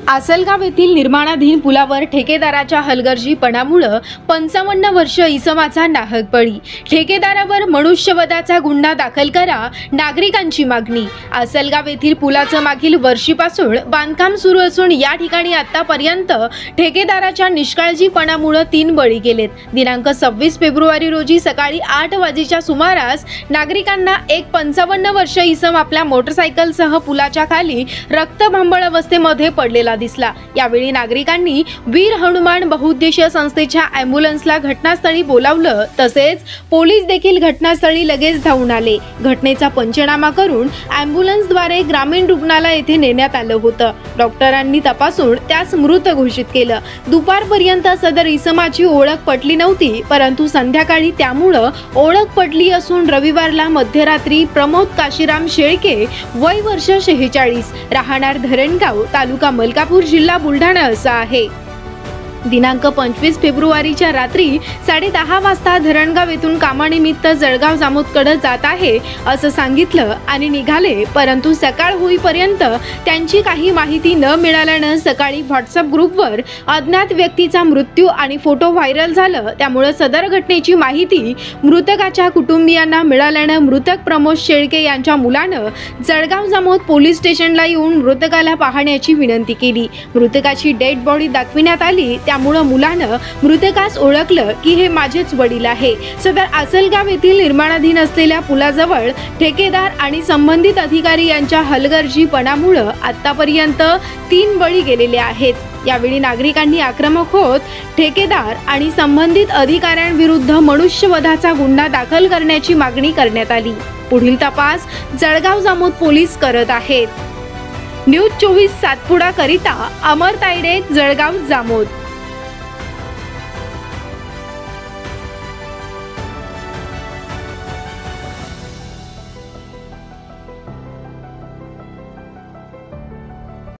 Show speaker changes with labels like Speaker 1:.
Speaker 1: आसलगाव येथील निर्माणाधीन पुलावर ठेकेदाराच्या हलगर्जीपणामुळे 55 वर्ष इसमाचा नाहक बळी। ठेकेदारावर मनुष्यवधाचा गुन्हा दाखल करा, नागरिकांची मागणी। आसलगाव येथील पुलाचं मागील वर्षीपासून बांधकाम सुरू असून या ठिकाणी आतापर्यंत ठेकेदाराच्या निष्काळजीपणामुळे 3 बळी गेलेत। दिनांक 26 फेब्रुवारी रोजी सकाळी 8 वाजेच्या सुमारास नागरिकांना एक 55 वर्ष इसम आपल्या मोटरसायकलसह पुलाच्या खाली रक्तभांबळ अवस्थेमध्ये पडलेला दिसला। यावेळी नागरिकांनी वीर हनुमान बहुउद्देशीय संस्थेच्या ॲम्ब्युलन्सला घटनास्थळी बोलावलं, तसेच पोलीस देखील घटनास्थळी लगेच धावून आले। घटनेचा पंचनामा करून ॲम्ब्युलन्सद्वारे ग्रामीण रुग्णालय येथे नेण्यात आलं होतं। डॉक्टरांनी तपासून त्यास मृत घोषित केलं। दुपारपर्यंत सदर इसमाची ओळख पटली नव्हती, परंतु संध्याकाळी त्यामुळे ओळख पटली असून रविवारला मध्यरात्री प्रमोद काशीराम शेळके, वय वर्ष 46, राहणार धरणगाव, तालुका मलकापूर, जिल्हा बुलढाणा असा आहे। दिनांक 25 फेब्रुवारीच्या रात्री 10:30 वाजता धरणगाव येथून कामानिमित्त जळगाव जामोदकडे जात आहे असं सांगितलं आणि निघाले, परंतु सकाळ होईपर्यंत त्यांची काही माहिती न मिळाल्यानं सकाळी व्हॉट्सअप ग्रुपवर अज्ञात व्यक्तीचा मृत्यू आणि फोटो व्हायरल झालं। त्यामुळे सदर घटनेची माहिती मृतकाच्या कुटुंबियांना मिळाल्यानं मृतक प्रमोद शेळके यांच्या मुलानं जळगाव जामोद पोलीस स्टेशनला येऊन मृतकाला पाहण्याची विनंती केली। मृतकाची डेड बॉडी दाखविण्यात आली, त्यामुळे मुलानं मृतकास ओळखलं की हे माझेच वडील आहे। सदर आसलगाव येथील निर्माणाधीन असलेल्या पुलाजवळ ठेकेदार आणि संबंधित अधिकारी यांच्या हलगर्जीपणामुळे आतापर्यंत 3 बळी गेलेले आहेत। यावेळी नागरिकांनी आक्रमक होत ठेकेदार आणि संबंधित अधिकाऱ्यांविरुद्ध मनुष्यवधाचा गुन्हा दाखल करण्याची मागणी करण्यात आली। पुढील तपास जळगाव जामोद पोलीस करत आहेत। न्यूज 24 सातपुडा करिता अमर तायडे, जळगाव जामोद।